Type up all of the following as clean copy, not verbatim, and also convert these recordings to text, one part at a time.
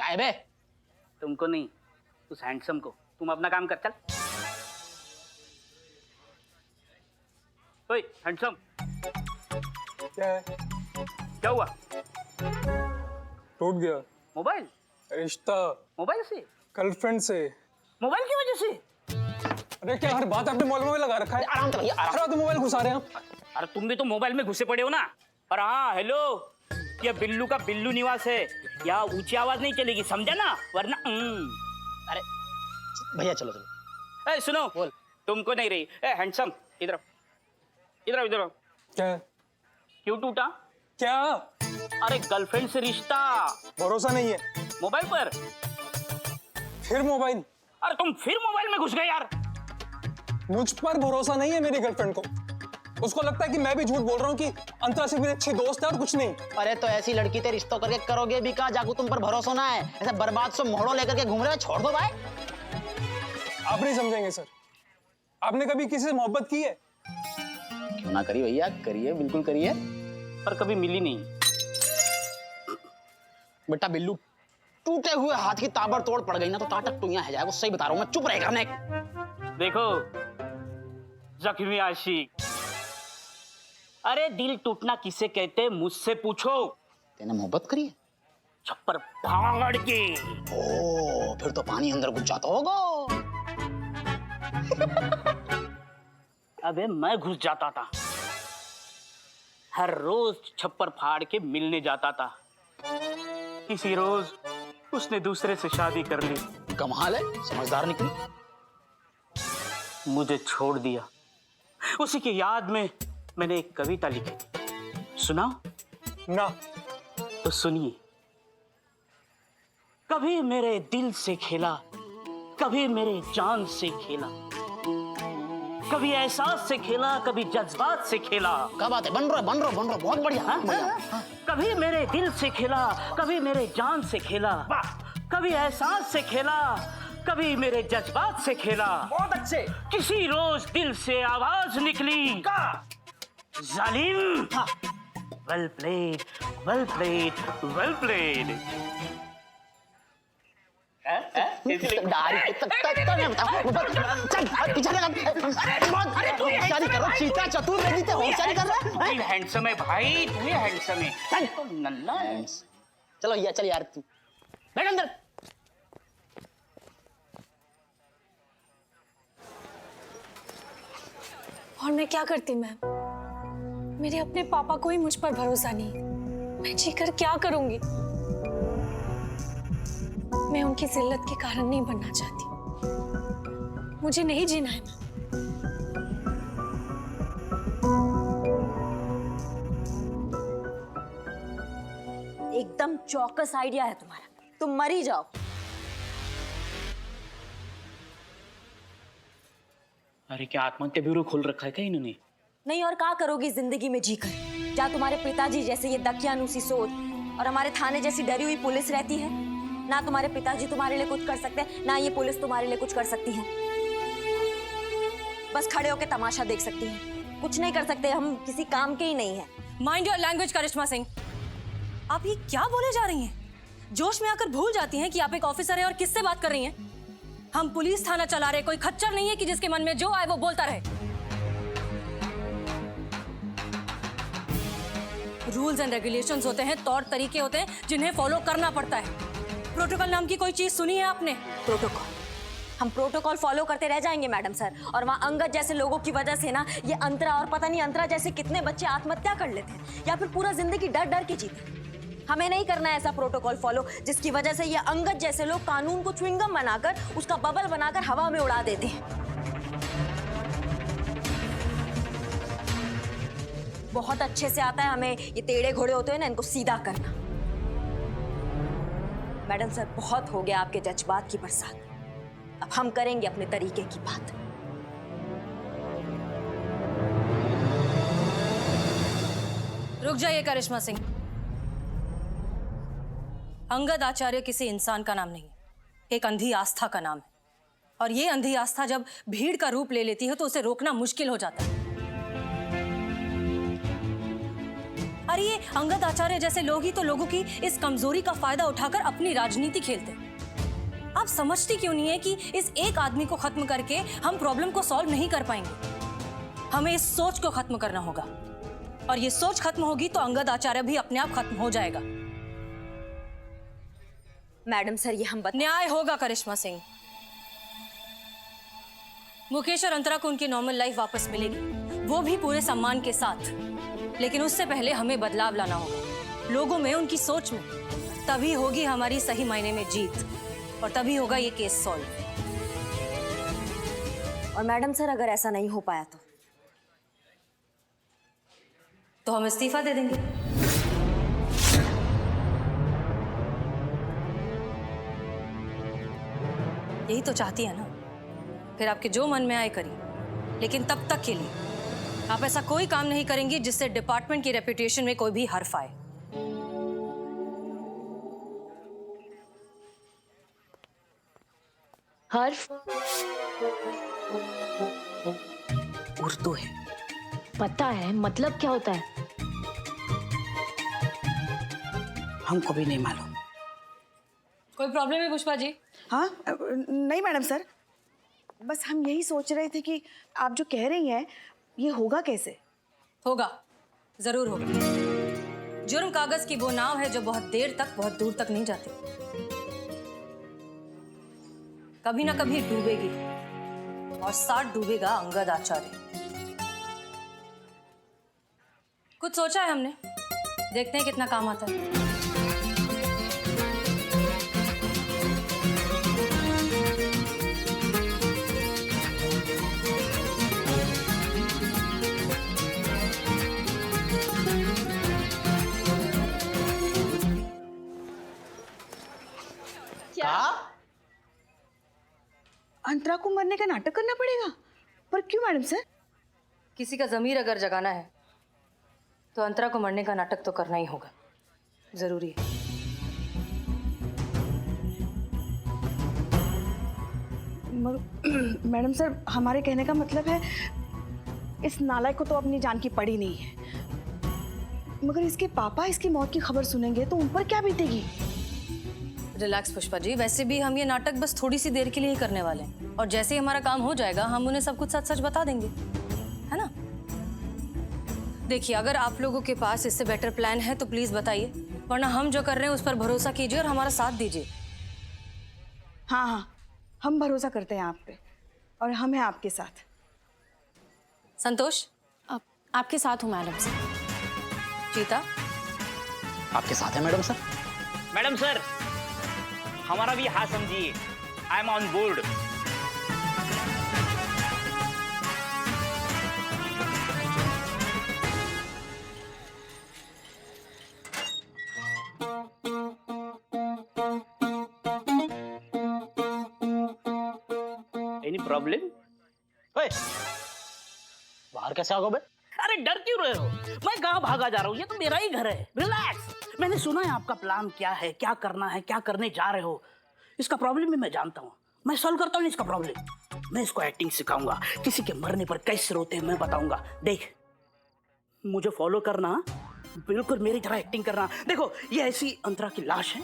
काय बे? तुमको नहीं, उस हैंडसम को। तुम अपना काम कर, चल। ओए हैंडसम, क्या है? क्या हुआ? टूट गया मोबाइल? रिश्ता मोबाइल से? गर्लफ्रेंड से। मोबाइल की वजह से? अरे क्या हर बात आपने मोबाइल में लगा रखा है? आराम से भैया, आराम। हर बात मोबाइल घुसा रहे हैं आप। अरे तुम भी तो मोबाइल में घुसे पड़े हो ना। और हाँ, हेलो, ये बिल्लू का बिल्लू निवास है, यहाँ ऊंची आवाज नहीं चलेगी, समझा ना? वरना अरे भैया चलो चलो। ए सुनो, बोल। तुमको नहीं रही। ए हैंडसम, इधर आओ, इधर आओ, इधर आओ। क्या है? क्यों टूटा? क्या? अरे गर्लफ्रेंड से रिश्ता भरोसा नहीं है। मोबाइल पर। फिर मोबाइल? अरे तुम फिर मोबाइल में घुस गए यार। मुझ पर भरोसा नहीं है मेरी गर्लफ्रेंड को। उसको लगता है कि मैं भी झूठ बोल रहा हूँ कि अंतरा सिर्फ मेरी अच्छी दोस्त है और कुछ नहीं। अरे तो ऐसी लड़की ते रिश्तों करके करोगे भी क्या? जाकू तुम पर भरोसा ना है, ऐसे बर्बाद सो मोहड़ो लेकर के घूम रहे हो, छोड़ दो भाई। आप नहीं समझेंगे सर। आपने कभी किसी से मोहब्बत की है? क्यों ना करिए भैया, करिए, बिल्कुल करिए। पर कभी मिली नहीं। बेटा बिल्लू, टूटे हुए हाथ की ताबड़तोड़ पड़ गई ना तो टाटक टुइयां है जाएगा। सही बता रहा हूँ मैं, चुप रहे करने। देखो जख्मी आशिक, अरे दिल टूटना किसे कहते मुझसे पूछो। तेने मोहब्बत करी है? छप्पर फाड़ के। ओ, फिर तो पानी अंदर घुस जाता होगा। अबे मैं घुस जाता था, हर रोज छप्पर फाड़ के मिलने जाता था। किसी रोज उसने दूसरे से शादी कर ली। कमाल है, समझदार निकली। मुझे छोड़ दिया। उसी की याद में मैंने एक कविता लिखी, सुनाओ? ना। तो सुनिए। कभी मेरे दिल से खेला, कभी मेरे जान से खेला, कभी एहसास से खेला, कभी जज्बात से खेला। क्या बात है, बन रहा बहुत बढ़िया। हाँ? बढ़िया। कभी मेरे दिल से खेला, कभी मेरे जान से खेला, कभी एहसास से खेला, कभी मेरे जज्बात से खेला। बहुत अच्छे। किसी रोज दिल से आवाज निकली, जालिम। Well played, well played, well played. चतुर होशियारी कर रहा है। हैंडसम है भाई, तू ही हैंडसम है। तो नल्ला है। चलो भैया, चल यार, तू बैठ अंदर। और मैं क्या करती मैम? मेरे अपने पापा को ही मुझ पर भरोसा नहीं। मैं जीकर क्या करूंगी? मैं उनकी जिल्लत के कारण नहीं बनना चाहती। मुझे नहीं जीना है। एकदम चौकस आइडिया है तुम्हारा, तुम मर ही जाओ। अरे क्या आत्महत्या ब्यूरो खोल रखा है क्या इन्होंने? नहीं और क्या करोगी जिंदगी में जीकर? क्या तुम्हारे पिताजी जैसे ये दकियानूसी सोच और हमारे थाने जैसी डरी हुई पुलिस रहती है? ना तुम्हारे पिताजी तुम्हारे लिए कुछ कर सकते हैं, ना ये पुलिस तुम्हारे लिए कुछ कर सकती है। बस खड़े होकर तमाशा देख सकती है, कुछ नहीं कर सकते। हम किसी काम के ही नहीं है। माइंड योर लैंग्वेज करिश्मा सिंह। आप ये क्या बोले जा रही हैं? जोश में आकर भूल जाती हैं कि आप एक ऑफिसर हैं और किससे बात कर रही हैं। हम पुलिस थाना चला रहे, कोई खच्चर नहीं है कि जिसके मन में जो आए वो बोलता रहे। रूल्स एंड रेगुलेशंस होते हैं, तौर तरीके होते हैं जिन्हें फॉलो करना पड़ता है। प्रोटोकॉल नाम की कोई चीज सुनी है आपने? प्रोटोकॉल? हम प्रोटोकॉल फॉलो करते रह जाएंगे मैडम सर। और वहाँ अंगद जैसे लोगों की वजह से ना ये अंतरा और पता नहीं अंतरा जैसे कितने बच्चे आत्महत्या कर लेते हैं या फिर पूरा जिंदगी डर डर के जीते। हमें नहीं करना है ऐसा प्रोटोकॉल फॉलो जिसकी वजह से ये अंगद जैसे लोग कानून को च्युइंगम बनाकर उसका बबल बनाकर हवा में उड़ा देते हैं। बहुत अच्छे से आता है हमें ये टेढ़े घोड़े होते हैं ना, इनको सीधा करना। मैडम सर बहुत हो गया आपके जज्बात की बरसात, अब हम करेंगे अपने तरीके की बात। रुक जाइए करिश्मा सिंह। अंगद आचार्य किसी इंसान का नाम नहीं है, एक अंधी आस्था का नाम है। और ये अंधी आस्था जब भीड़ का रूप ले लेती है तो उसे रोकना मुश्किल हो जाता है। अरे ये अंगद आचार्य जैसे लोग ही तो लोगों की इस कमजोरी का फायदा उठाकर अपनी राजनीति खेलते हैं। आप समझती क्यों नहीं है कि इस एक आदमी को खत्म करके हम प्रॉब्लम को सॉल्व नहीं कर पाएंगे। हमें इस सोच को खत्म करना होगा, और ये सोच खत्म होगी तो अंगद आचार्य भी अपने आप खत्म हो जाएगा। मैडम सर, ये हम न्याय होगा करिश्मा सिंह। मुकेश और अंतरा को उनकी नॉर्मल लाइफ वापस मिलेगी, वो भी पूरे सम्मान के साथ। लेकिन उससे पहले हमें बदलाव लाना होगा लोगों में, उनकी सोच में। तभी होगी हमारी सही मायने में जीत, और तभी होगा ये केस सॉल्व। और मैडम सर, अगर ऐसा नहीं हो पाया तो हम इस्तीफा दे देंगे। यही तो चाहती है ना? फिर आपके जो मन में आए करिए, लेकिन तब तक के लिए आप ऐसा कोई काम नहीं करेंगी जिससे डिपार्टमेंट की रेपुटेशन में कोई भी हर्फ आए। हर्फ? उर्दू है। पता है, मतलब क्या होता है? हमको भी नहीं मालूम। कोई प्रॉब्लम है पुष्पा जी? हाँ नहीं मैडम सर, बस हम यही सोच रहे थे कि आप जो कह रही हैं ये होगा कैसे। होगा, जरूर होगा। जुर्म कागज की वो नाव है जो बहुत देर तक, बहुत दूर तक नहीं जाती। कभी ना कभी डूबेगी, और साथ डूबेगा अंगद आचार्य। कुछ सोचा है हमने, देखते हैं कितना काम आता है। अंतरा को मरने का नाटक करना पड़ेगा? पर क्यों मैडम सर? किसी का जमीर अगर जगाना है तो अंतरा को मरने का नाटक तो करना ही होगा, जरूरी है। मैडम सर, हमारे कहने का मतलब है इस नालायक को तो अपनी जान की पड़ी नहीं है, मगर इसके पापा इसकी मौत की खबर सुनेंगे तो उन पर क्या बीतेगी? रिलैक्स पुष्पा जी, वैसे भी हम ये नाटक बस थोड़ी सी देर के लिए ही करने वाले हैं, और जैसे ही हमारा काम हो जाएगा हम उन्हें सब कुछ सच सच बता देंगे, है ना? देखिए, अगर आप लोगों के पास इससे बेटर प्लान है तो प्लीज बताइए, वरना हम जो कर रहे हैं उस पर भरोसा कीजिए और हमारा साथ दीजिए। हाँ हाँ, हम भरोसा करते हैं आप पे, और हम हैं आपके साथ। संतोष? आपके साथ हूँ मैडम सर। चीता? आपके साथ है मैडम सर। मैडम सर, हमारा भी हाथ समझिए। I am on board. Any problem? बाहर कैसे आ गए बे? अरे डर क्यों रहे हो? मैं कहाँ भागा जा रहा हूँ? ये तो मेरा ही घर है। रिलैक्स। मैंने सुना है आपका प्लान क्या है, क्या करना है, क्या करने जा रहे हो। इसका प्रॉब्लम भी मैं जानता हूँ, मैं सॉल्व करता हूँ इसका प्रॉब्लम। मैं इसको एक्टिंग सिखाऊंगा, किसी के मरने पर कैसे रोते हैं मैं बताऊंगा। देख, मुझे फॉलो करना, बिल्कुल मेरी तरह एक्टिंग करना। देखो, ये ऐसी अंतरा की लाश है,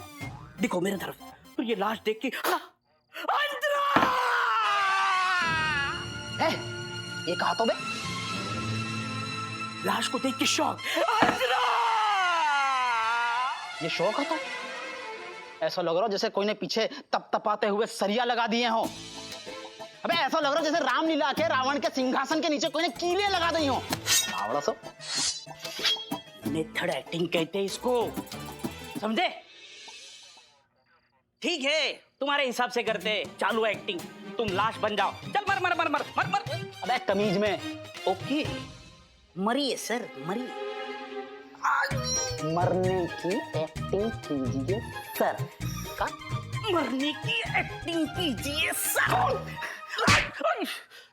देखो मेरी तरफ, तो ये लाश देख के अंतरा! ये कहा तो बे? लाश को देख के शॉक। ये शौक होता है? ऐसा लग रहा हो जैसे कोई ने पीछे तप तपाते हुए सरिया लगा दिए हो। अबे ऐसा लग रहा है जैसे रामलीला के रावण के सिंहासन के नीचे कोई ने कीले लगा दी हो। बावड़ा सो। मेथड एक्टिंग कहते हैं इसको, समझे? ठीक है, तुम्हारे हिसाब से करते, चालू एक्टिंग। तुम लाश बन जाओ। चल मर मर मर मर मर मर। अबे तमीज में। ओके, मरिए सर, मरिए। मरने की एक्टिंग कीजिए सर। का? मरने की एक्टिंग कीजिए सर।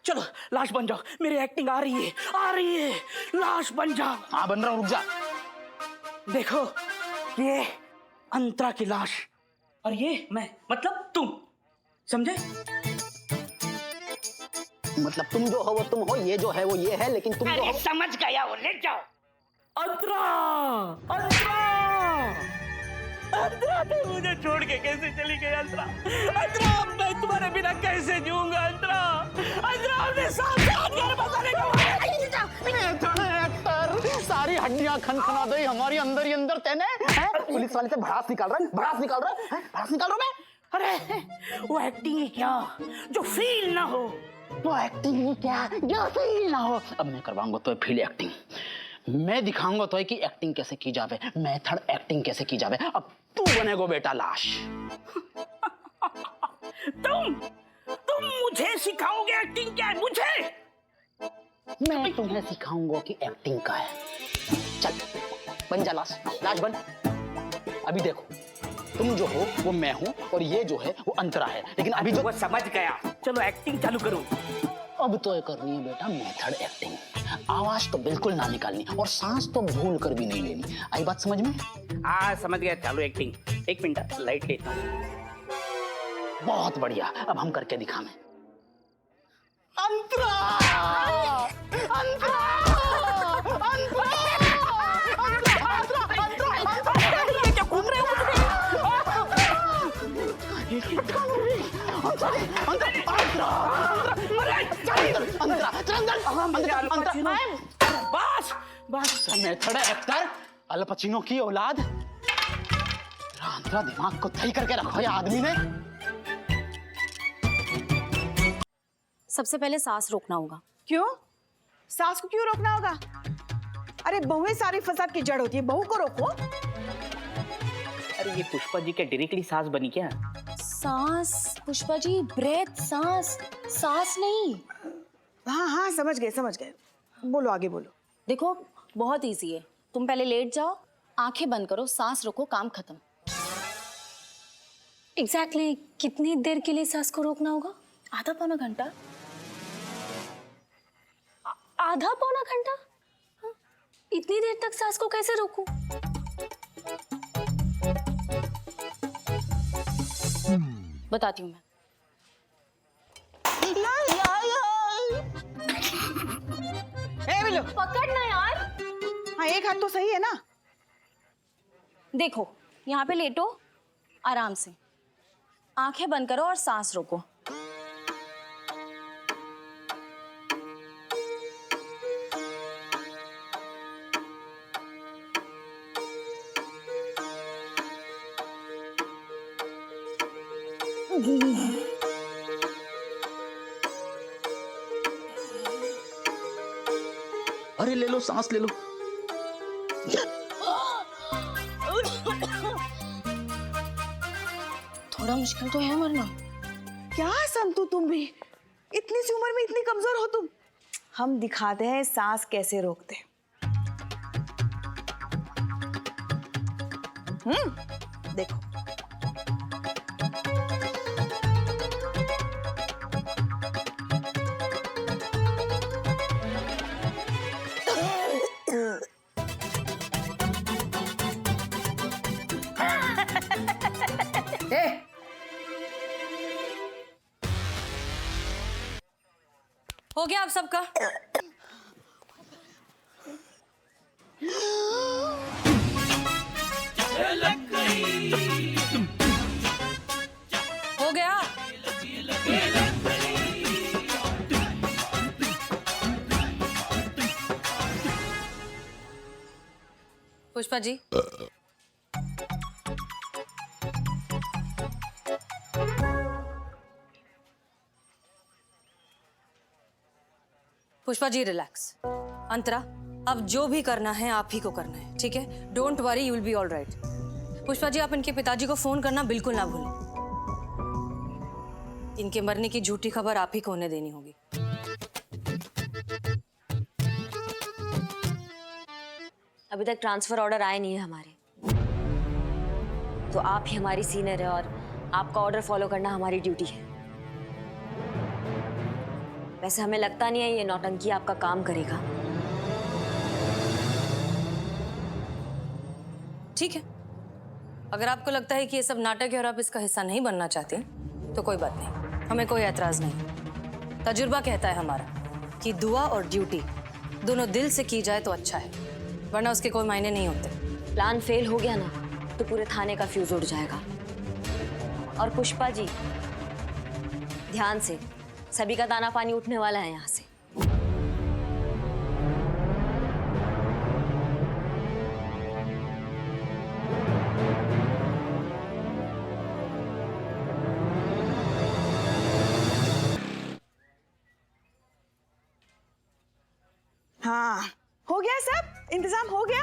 चलो लाश बन जाओ, मेरी एक्टिंग आ रही है, आ रही है। लाश बन जाओ। हाँ बन रहा हूँ, रुक जा। देखो, ये अंतरा की लाश और ये मैं, मतलब तुम, समझे? मतलब तुम जो हो वो तुम हो, ये जो है वो ये है, लेकिन तुम जो अरे हो समझ गया वो, ले जाओ। अंतरा, अंतरा, अंतरा, तुम मुझे छोड़ के कैसे चली गई अंतरा? अंतरा, मैं तुम्हारे बिना कैसे जीऊंगा अंतरा? अंतरा, हमने साथ साथ घर बसाने का सारी हड्डियां खनखना दई हमारी अंदर ही अंदर तेने हैं? पुलिस वाले से भड़ास निकाल रहा है, भड़ास निकाल रहा है, भड़ास निकाल रहा मैं। अरे वो एक्टिंग है क्या, जो फील ना हो? वो एक्टिंग ही क्या जो फील ना हो। अब मैं करवाऊंगा तो फील एक्टिंग, मैं दिखाऊंगा तो कि एक्टिंग कैसे की जावे, मेथड एक्टिंग कैसे की जावे। अब तू बनेगो बेटा लाश। तुम मुझे सिखाओगे एक्टिंग क्या है? मुझे? मैं तुम्हें सिखाऊंगा कि एक्टिंग का है। चल बन जा लाश, लाश बन। अभी देखो, तुम जो हो वो मैं हूं और ये जो है वो अंतरा है, लेकिन अभी जो वो समझ गया। चलो एक्टिंग चालू करो। अब तो ये करनी है बेटा मेथड एक्टिंग। आवाज तो बिल्कुल ना निकालनी और सांस तो भूल कर भी नहीं लेनी। आई बात समझ में? हाँ समझ गया, चालू एक्टिंग। एक मिनट लाइट लेता हूँ। बहुत बढ़िया, अब हम करके दिखाएं। अंतरा! अंतरा! अंतरा! ये क्या घूम रहे हो? बस मेथड एक्टर अल पचिनो की औलाद। अंतरा दिमाग को सही करके रखो ये आदमी ने। सबसे पहले सांस रोकना होगा। क्यों? सास को क्यों रोकना होगा? अरे बहुएं सारी फसाद की जड़ होती है, बहू को रोको। अरे ये पुष्पा जी क्या डायरेक्टली सास बनी क्या? सांस पुष्पा जी, ब्रेथ, सांस, सांस नहीं। हाँ हाँ समझ गए समझ गए। बोलो आगे बोलो। देखो बहुत इजी है, तुम पहले लेट जाओ, आंखें बंद करो, सांस रोको, काम खत्म। एग्जैक्टली कितनी देर के लिए सांस को रोकना होगा? आधा पौना घंटा? आधा पौना घंटा? हाँ, इतनी देर तक सांस को कैसे रोकूं? बताती हूँ मैं। पकड़ना यार। हाँ एक हाथ तो सही है ना। देखो यहाँ पे लेटो, आराम से आंखें बंद करो और सांस रोको। अरे ले लो सांस ले लो। थोड़ा मुश्किल तो है मरना। क्या संतु तुम भी, इतनी सी उम्र में इतनी कमजोर हो तुम। हम दिखाते हैं सांस कैसे रोकते। देखो हो गया आप सबका? हो गया? पुष्पा जी पुष्पा जी रिलैक्स। अंतरा अब जो भी करना है आप ही को करना है, ठीक है? Don't worry, you will be all right. Pushpa ji आप इनके पिताजी को फोन करना बिल्कुल ना भूलें। इनके मरने की झूठी खबर आप ही को उन्हें देनी होगी। अभी तक ट्रांसफर ऑर्डर आए नहीं है हमारे, तो आप ही हमारी सीनियर है और आपका ऑर्डर फॉलो करना हमारी ड्यूटी है। वैसे हमें लगता नहीं है ये नौटंकी आपका काम करेगा। ठीक है, अगर आपको लगता है कि ये सब नाटक है और आप इसका हिस्सा नहीं बनना चाहते तो कोई बात नहीं, हमें कोई एतराज नहीं। तजुर्बा कहता है हमारा कि दुआ और ड्यूटी दोनों दिल से की जाए तो अच्छा है, वरना उसके कोई मायने नहीं होते। प्लान फेल हो गया ना तो पूरे थाने का फ्यूज उड़ जाएगा। और पुष्पा जी, ध्यान से, सभी का दाना पानी उठने वाला है यहाँ से। हाँ, हो गया सब, इंतजाम हो गया।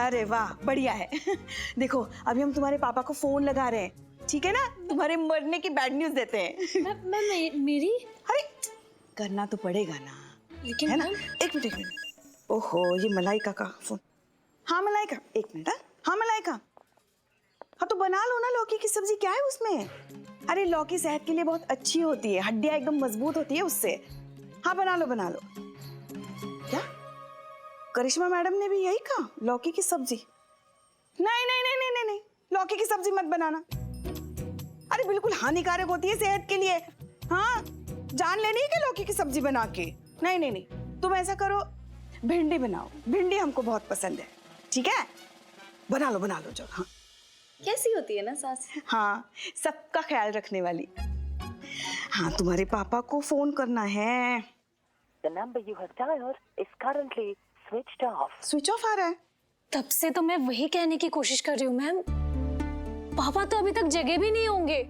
अरे वाह, बढ़िया है। देखो अभी हम तुम्हारे पापा को फोन लगा रहे हैं, ठीक है ना? तुम्हारे मरने की बैड न्यूज देते हैं। मेरी अरे करना तो पड़ेगा ना, लेकिन है ना? एक मिनट। ओहो, ये मलाइका का फोन। हाँ मलाइका, एक मिनट। हाँ मलाइका, हाँ तो बना लो ना लौकी की सब्जी, क्या है उसमें? अरे लौकी सेहत के लिए बहुत अच्छी होती है, हड्डियां एकदम मजबूत होती है उससे। हाँ बना लो बना लो। क्या करिश्मा मैडम ने भी यही कहा, लौकी की सब्जी? नहीं नहीं नहीं नहीं नहीं नहीं, लौकी की सब्जी मत बनाना। अरे बिल्कुल हानिकारक होती है सेहत के लिए। हाँ, जान लेनी है कि लौकी की सब्जी बना के? नहीं नहीं नहीं, तुम ऐसा करो, भिंडी बनाओ, भिंडी हमको बहुत पसंद है। ठीक है, बना लो जो। हाँ कैसी होती है ना सास? हाँ, सबका ख्याल रखने वाली। हाँ, तुम्हारे पापा को फोन करना है। The number you have dialed is currently switched off. Switch off आ रहा है। तब से तो मैं वही कहने की कोशिश कर रही हूँ मैम, पापा तो अभी तक जगे भी नहीं होंगे।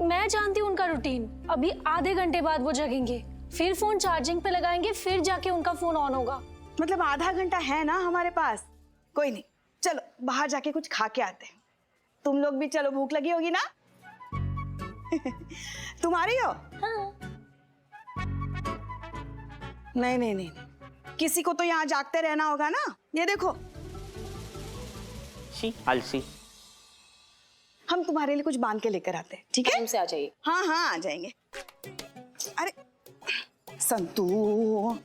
मैं जानती हूँ उनका रूटीन, अभी आधे घंटे बाद वो जगेंगे, फिर फोन चार्जिंग पे लगाएंगे, फिर जाके उनका फोन ऑन होगा। मतलब आधा घंटा है ना हमारे पास। कोई नहीं, चलो बाहर जाके कुछ खा के आते हैं। तुम लोग भी चलो, भूख लगी होगी ना? तुम आ रही हो? हाँ। नहीं नहीं नहीं, किसी को तो यहाँ जागते रहना होगा ना। ये देखो, सी आलसी। हम तुम्हारे लिए कुछ बांध के लेकर आते हैं, ठीक है? टाइम से आ जाइए। हाँ हाँ आ जाएंगे। अरे संतू,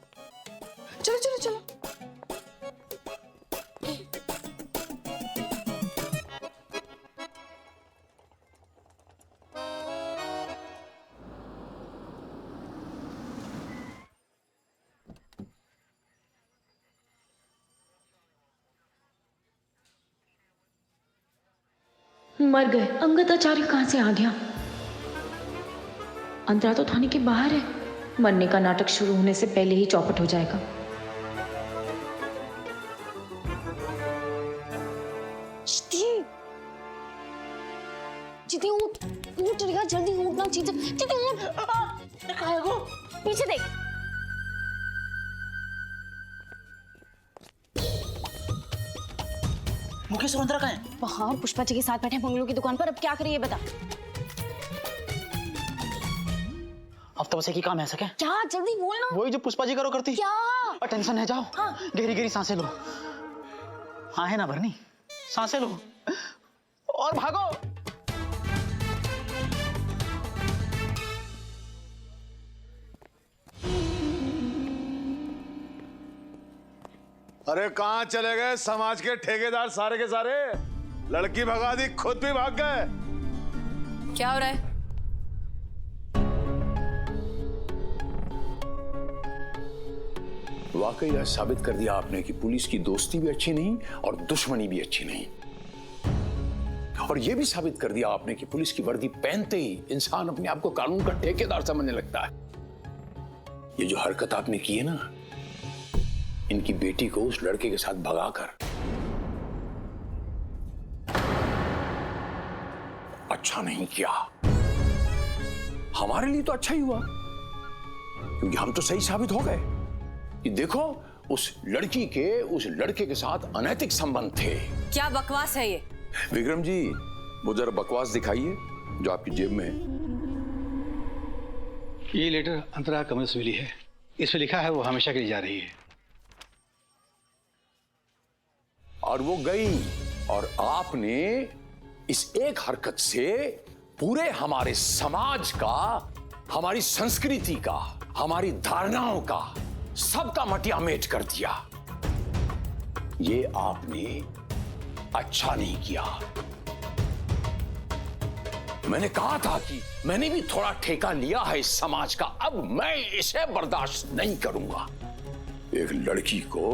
चलो चलो चलो। मर गए। अंगद आचार्य कहाँ से आ गया? अंतरा तो थाने के बाहर है। मरने का नाटक शुरू होने से पहले ही चौपट हो जाएगा। चिति उठ उठ रिया, जल्दी उठना। चिति उठ, पीछे देख। मुकेश और अंतरा कहाँ हैं? वहाँ पुष्पा जी के साथ बैठे बंगलों की दुकान पर। अब क्या करिए बता? अब तो बस एक ही काम है सके। क्या? जल्दी बोल ना। वही जो पुष्पा जी करो करती। क्या? और टेंशन है, जाओ। हाँ। गहरी गहरी सांसें लो। हाँ है ना भरनी, सांसें लो और भागो। अरे कहाँ चले गए समाज के ठेकेदार सारे के सारे? लड़की भगा दी, खुद भी भाग गए। क्या हो रहा है? वाकई यह साबित कर दिया आपने कि पुलिस की दोस्ती भी अच्छी नहीं और दुश्मनी भी अच्छी नहीं। और यह भी साबित कर दिया आपने कि पुलिस की वर्दी पहनते ही इंसान अपने आप को कानून का ठेकेदार समझने लगता है। ये जो हरकत आपने की है ना, इनकी बेटी को उस लड़के के साथ भगाकर अच्छा नहीं किया। हमारे लिए तो अच्छा ही हुआ, क्योंकि हम तो सही साबित हो गए कि देखो उस लड़की के उस लड़के के साथ अनैतिक संबंध थे। क्या बकवास है ये? विक्रम जी, वो जरा बकवास दिखाइए जो आपकी जेब में है। ये लेटर अंतरा कमर्सविली है, इसमें लिखा है वो हमेशा के लिए जा रही है। और वो गई, और आपने इस एक हरकत से पूरे हमारे समाज का, हमारी संस्कृति का, हमारी धारणाओं का, सबका मटिया मेट कर दिया। ये आपने अच्छा नहीं किया। मैंने कहा था कि मैंने भी थोड़ा ठेका लिया है इस समाज का, अब मैं इसे बर्दाश्त नहीं करूंगा। एक लड़की को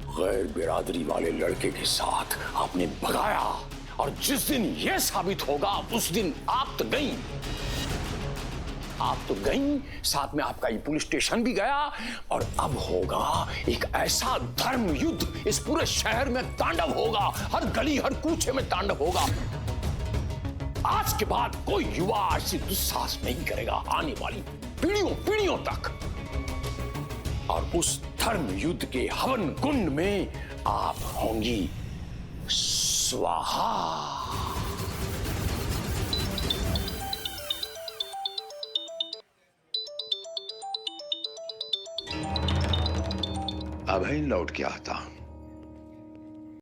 गैर बिरादरी वाले लड़के के साथ आपने भगाया, और जिस दिन यह साबित होगा उस दिन आप तो गई, साथ में आपका ये पुलिस स्टेशन भी गया, और अब होगा एक ऐसा धर्म युद्ध, इस पूरे शहर में तांडव होगा, हर गली हर कूचे में तांडव होगा। आज के बाद कोई युवा ऐसी दुस्साहस नहीं करेगा आने वाली पीढ़ियों तक। और उस धर्म युद्ध के हवन कुंड में आप होंगी स्वाहा। अब ही लौट के आता हूं।